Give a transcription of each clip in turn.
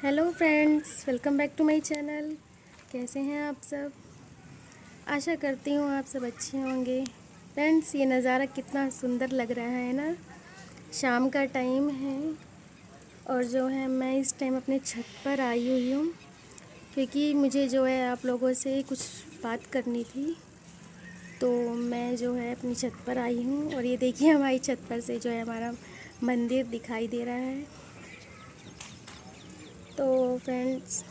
Hello friends, welcome back to my channel. कैसे हैं आप सब? आशा करती हूँ आप सब अच्छे होंगे। फ्रेंड्स, ये नज़ारा कितना सुंदर लग रहा है ना। शाम का टाइम है और जो है मैं इस टाइम अपने छत पर आई हुई हूँ क्योंकि मुझे जो है आप लोगों से कुछ बात करनी थी। तो मैं जो है अपनी छत पर आई हूँ और ये देखिए हमारी छत पर से जो है हमारा मंदिर दिखाई दे रहा है। तो फ्रेंड्स,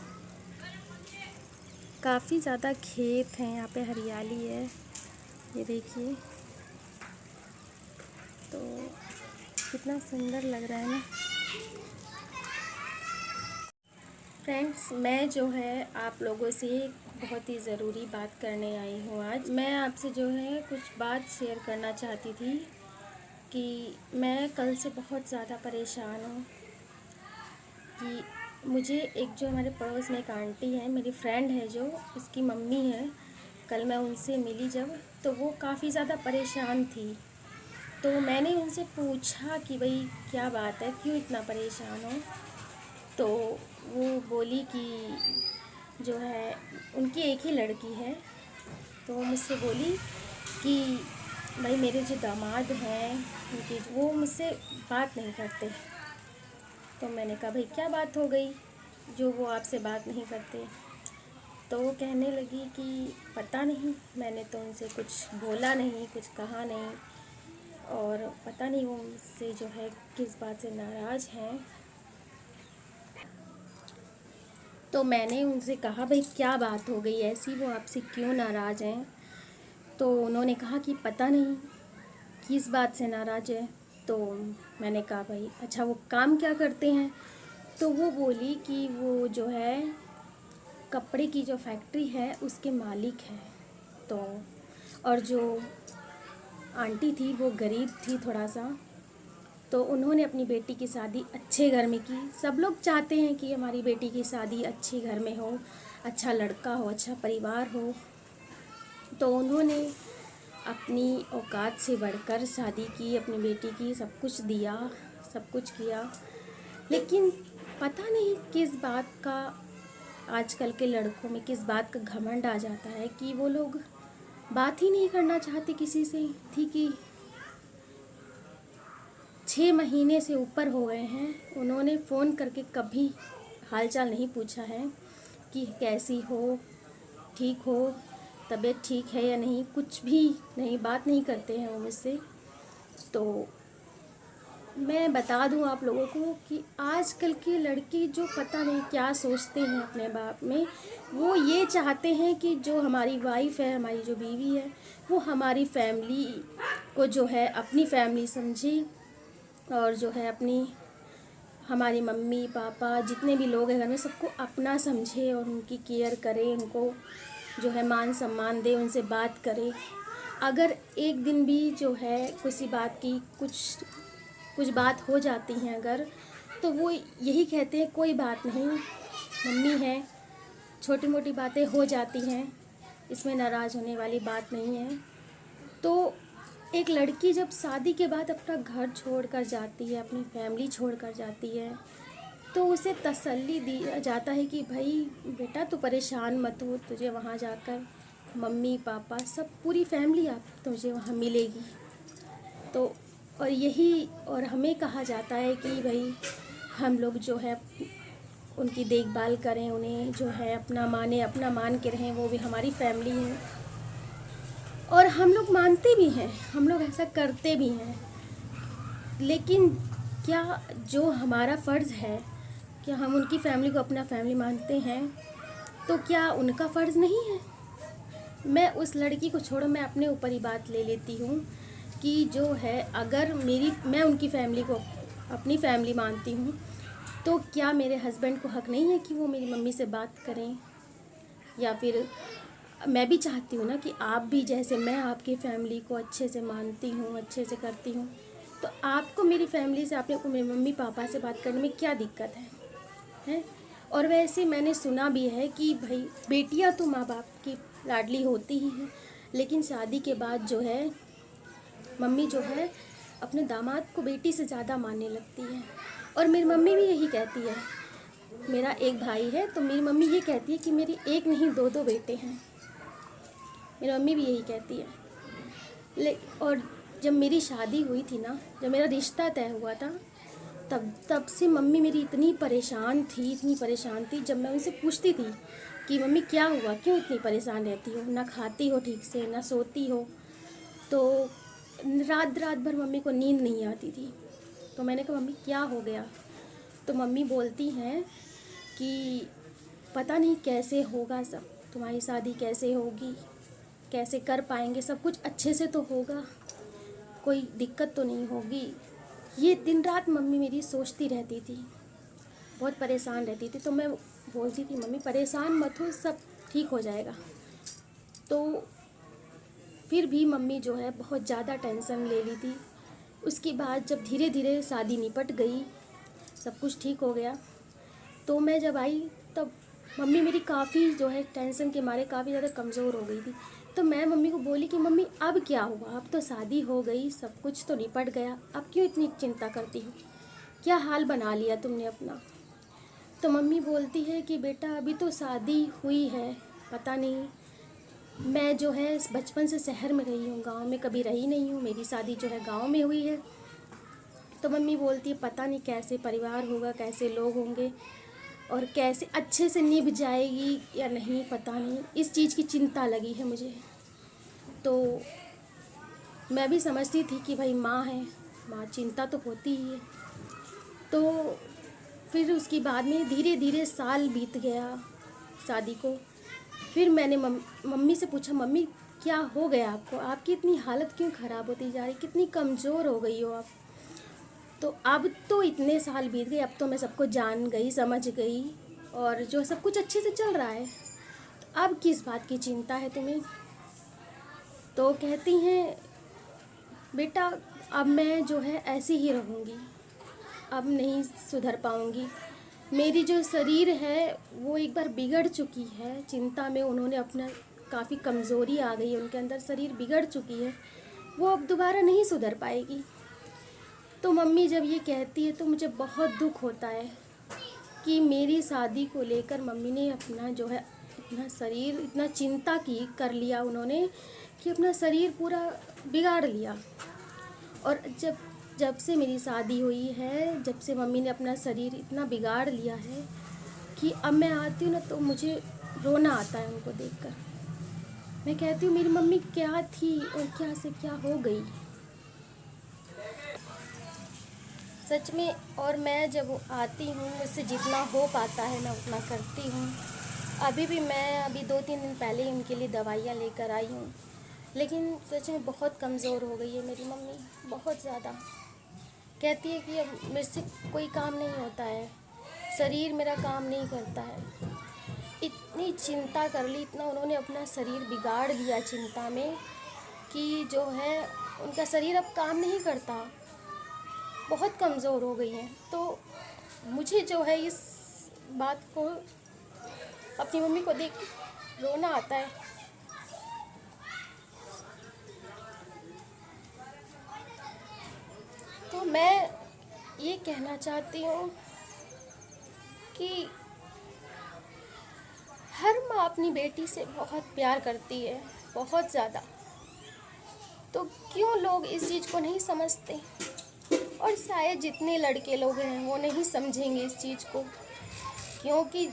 काफ़ी ज़्यादा खेत हैं, यहाँ पे हरियाली है, ये देखिए। तो कितना सुंदर लग रहा है ना। फ्रेंड्स, मैं जो है आप लोगों से बहुत ही ज़रूरी बात करने आई हूँ। आज मैं आपसे जो है कुछ बात शेयर करना चाहती थी कि मैं कल से बहुत ज़्यादा परेशान हूँ कि मुझे एक जो हमारे पड़ोस में एक आंटी है, मेरी फ्रेंड है, जो उसकी मम्मी है। कल मैं उनसे मिली जब, तो वो काफ़ी ज़्यादा परेशान थी। तो मैंने उनसे पूछा कि भाई क्या बात है, क्यों इतना परेशान हो। तो वो बोली कि जो है उनकी एक ही लड़की है। तो वो मुझसे बोली कि भाई मेरे जो दामाद हैं उनके वो मुझसे बात नहीं करते। तो मैंने कहा भाई क्या बात हो गई जो वो आपसे बात नहीं करते। तो वो कहने लगी कि पता नहीं, मैंने तो उनसे कुछ बोला नहीं, कुछ कहा नहीं, और पता नहीं वो मुझसे जो है किस बात से नाराज़ हैं। तो मैंने उनसे कहा भाई क्या बात हो गई ऐसी, वो आपसे क्यों नाराज़ हैं। तो उन्होंने कहा कि पता नहीं किस बात से नाराज़ है। तो मैंने कहा भाई अच्छा वो काम क्या करते हैं। तो वो बोली कि वो जो है कपड़े की जो फैक्ट्री है उसके मालिक हैं। तो और जो आंटी थी वो गरीब थी थोड़ा सा। तो उन्होंने अपनी बेटी की शादी अच्छे घर में की। सब लोग चाहते हैं कि हमारी बेटी की शादी अच्छे घर में हो, अच्छा लड़का हो, अच्छा परिवार हो। तो उन्होंने अपनी औकात से बढ़कर शादी की, अपनी बेटी की सब कुछ दिया, सब कुछ किया। लेकिन पता नहीं किस बात का आजकल के लड़कों में किस बात का घमंड आ जाता है कि वो लोग बात ही नहीं करना चाहते किसी से। थी कि 6 महीने से ऊपर हो गए हैं, उन्होंने फ़ोन करके कभी हालचाल नहीं पूछा है कि कैसी हो, ठीक हो, तबीयत ठीक है या नहीं, कुछ भी नहीं, बात नहीं करते हैं वो मुझसे। तो मैं बता दूं आप लोगों को कि आजकल के लड़के जो पता नहीं क्या सोचते हैं अपने बाप में, वो ये चाहते हैं कि जो हमारी वाइफ है, हमारी जो बीवी है, वो हमारी फैमिली को जो है अपनी फैमिली समझे, और जो है अपनी हमारी मम्मी पापा जितने भी लोग हैं घर में सबको अपना समझे और उनकी केयर करे, उनको जो है मान सम्मान दे, उनसे बात करे। अगर एक दिन भी जो है किसी बात की कुछ कुछ बात हो जाती है अगर, तो वो यही कहते हैं कोई बात नहीं, मम्मी है, छोटी मोटी बातें हो जाती हैं, इसमें नाराज़ होने वाली बात नहीं है। तो एक लड़की जब शादी के बाद अपना घर छोड़कर जाती है, अपनी फैमिली छोड़कर जाती है, तो उसे तसल्ली दिया जाता है कि भाई बेटा तू परेशान मत हो, तुझे वहाँ जाकर मम्मी पापा सब पूरी फैमिली आप तुझे वहाँ मिलेगी। तो और हमें कहा जाता है कि भाई हम लोग जो है उनकी देखभाल करें, उन्हें जो है अपना माने, अपना मान के रहें, वो भी हमारी फैमिली है। और हम लोग मानते भी हैं, हम लोग ऐसा करते भी हैं। लेकिन क्या जो हमारा फ़र्ज़ है, क्या हम उनकी फैमिली को अपना फैमिली मानते हैं, तो क्या उनका फ़र्ज़ नहीं है। मैं उस लड़की को छोड़ो, मैं अपने ऊपर ही बात ले लेती हूँ कि जो है अगर मैं उनकी फैमिली को अपनी फैमिली मानती हूँ, तो क्या मेरे हस्बैंड को हक़ नहीं है कि वो मेरी मम्मी से बात करें। या फिर मैं भी चाहती हूँ ना कि आप भी, जैसे मैं आपकी फ़ैमिली को अच्छे से मानती हूँ, अच्छे से करती हूँ, तो आपको मेरी फ़ैमिली से, आपने को मेरे मम्मी पापा से बात करने में क्या दिक्कत है। और वैसे मैंने सुना भी है कि भाई बेटियां तो माँ बाप की लाडली होती ही हैं, लेकिन शादी के बाद जो है मम्मी जो है अपने दामाद को बेटी से ज़्यादा मानने लगती है। और मेरी मम्मी भी यही कहती है, मेरा एक भाई है, तो मेरी मम्मी ये कहती है कि मेरी एक नहीं दो दो बेटे हैं। मेरी मम्मी भी यही कहती है। और जब मेरी शादी हुई थी ना, जब मेरा रिश्ता तय हुआ था, तब से मम्मी मेरी इतनी परेशान थी। जब मैं उनसे पूछती थी कि मम्मी क्या हुआ, क्यों इतनी परेशान रहती हो, ना खाती हो ठीक से, ना सोती हो, तो रात रात भर मम्मी को नींद नहीं आती थी। तो मैंने कहा मम्मी क्या हो गया, तो मम्मी बोलती हैं कि पता नहीं कैसे होगा सब, तुम्हारी शादी कैसे होगी, कैसे कर पाएंगे, सब कुछ अच्छे से तो होगा, कोई दिक्कत तो नहीं होगी। ये दिन रात मम्मी मेरी सोचती रहती थी, बहुत परेशान रहती थी। तो मैं बोलती थी मम्मी परेशान मत हो, सब ठीक हो जाएगा। तो फिर भी मम्मी जो है बहुत ज़्यादा टेंशन ले ली थी। उसके बाद जब धीरे धीरे शादी निपट गई, सब कुछ ठीक हो गया, तो मैं जब आई तब मम्मी मेरी काफ़ी जो है टेंशन के मारे काफ़ी ज़्यादा कमज़ोर हो गई थी। तो मैं मम्मी को बोली कि मम्मी अब क्या हुआ, अब तो शादी हो गई, सब कुछ तो निपट गया, अब क्यों इतनी चिंता करती हो, क्या हाल बना लिया तुमने अपना। तो मम्मी बोलती है कि बेटा अभी तो शादी हुई है, पता नहीं, मैं जो है बचपन से शहर में रही हूँ, गांव में कभी रही नहीं हूँ, मेरी शादी जो है गांव में हुई है। तो मम्मी बोलती है पता नहीं कैसे परिवार होगा, कैसे लोग होंगे, और कैसे अच्छे से निभ जाएगी या नहीं, पता नहीं, इस चीज़ की चिंता लगी है मुझे। तो मैं भी समझती थी कि भाई माँ है, माँ चिंता तो होती ही है। तो फिर उसके बाद में धीरे धीरे साल बीत गया शादी को। फिर मैंने मम्मी से पूछा मम्मी क्या हो गया आपको, आपकी इतनी हालत क्यों ख़राब होती जा रही, कितनी कमज़ोर हो गई हो आप। तो अब तो इतने साल बीत गए, अब तो मैं सबको जान गई, समझ गई, और जो सब कुछ अच्छे से चल रहा है, तो अब किस बात की चिंता है तुम्हें। तो कहती हैं बेटा अब मैं जो है ऐसी ही रहूँगी, अब नहीं सुधर पाऊँगी, मेरी जो शरीर है वो एक बार बिगड़ चुकी है, चिंता में उन्होंने अपना काफ़ी कमज़ोरी आ गई है उनके अंदर, शरीर बिगड़ चुकी है, वो अब दोबारा नहीं सुधर पाएगी। तो मम्मी जब ये कहती है तो मुझे बहुत दुख होता है कि मेरी शादी को लेकर मम्मी ने अपना जो है अपना शरीर इतना चिंता की कर लिया उन्होंने कि अपना शरीर पूरा बिगाड़ लिया। और जब से मेरी शादी हुई है, जब से मम्मी ने अपना शरीर इतना बिगाड़ लिया है कि अब मैं आती हूँ ना तो मुझे रोना आता है उनको देखकर। मैं कहती हूँ मेरी मम्मी क्या थी और क्या से क्या हो गई सच में। और मैं जब आती हूँ मुझसे जितना हो पाता है मैं उतना करती हूँ। अभी भी मैं 2-3 दिन पहले ही उनके लिए दवाइयाँ लेकर आई हूँ, लेकिन सच में बहुत कमज़ोर हो गई है मेरी मम्मी, बहुत ज़्यादा। कहती है कि अब मेरे से कोई काम नहीं होता है, शरीर मेरा काम नहीं करता है। इतनी चिंता कर ली, इतना उन्होंने अपना शरीर बिगाड़ दिया चिंता में कि जो है उनका शरीर अब काम नहीं करता, बहुत कमज़ोर हो गई हैं। तो मुझे जो है इस बात को अपनी मम्मी को देख रोना आता है। तो मैं ये कहना चाहती हूँ कि हर माँ अपनी बेटी से बहुत प्यार करती है, बहुत ज़्यादा। तो क्यों लोग इस चीज़ को नहीं समझते, और शायद जितने लड़के लोग हैं वो नहीं समझेंगे इस चीज़ को, क्योंकि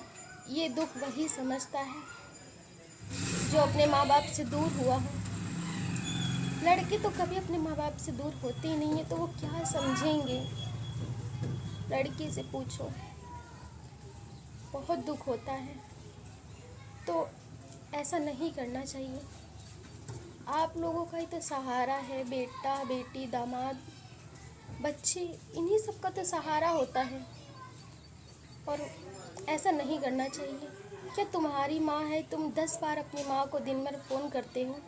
ये दुख वही समझता है जो अपने माँ बाप से दूर हुआ हो। लड़के तो कभी अपने माँ बाप से दूर होते ही नहीं है, तो वो क्या समझेंगे, लड़की से पूछो, बहुत दुख होता है। तो ऐसा नहीं करना चाहिए। आप लोगों का ही तो सहारा है, बेटा बेटी दामाद बच्चे, इन्हीं सब का तो सहारा होता है, और ऐसा नहीं करना चाहिए। क्या तुम्हारी माँ है, तुम 10 बार अपनी माँ को दिन भर फ़ोन करते हो,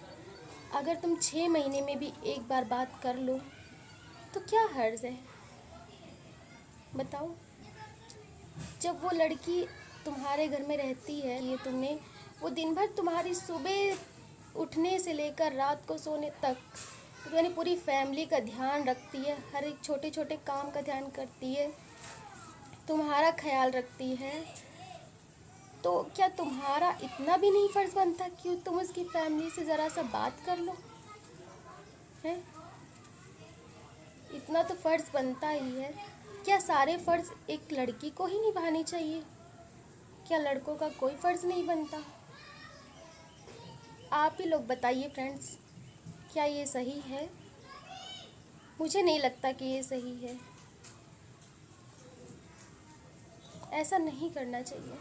अगर तुम 6 महीने में भी एक बार बात कर लो तो क्या हर्ज है, बताओ। जब वो लड़की तुम्हारे घर में रहती है, ये तुमने, वो दिन भर तुम्हारी सुबह उठने से लेकर रात को सोने तक यानी पूरी फैमिली का ध्यान रखती है, हर एक छोटे छोटे काम का ध्यान करती है। तुम्हारा ख्याल रखती है, तो क्या तुम्हारा इतना भी नहीं फ़र्ज़ बनता कि तुम उसकी फैमिली से ज़रा सा बात कर लो? है, इतना तो फ़र्ज़ बनता ही है। क्या सारे फ़र्ज़ एक लड़की को ही निभाने चाहिए? क्या लड़कों का कोई फ़र्ज़ नहीं बनता? आप ही लोग बताइए फ्रेंड्स, क्या ये सही है? मुझे नहीं लगता कि ये सही है। ऐसा नहीं करना चाहिए।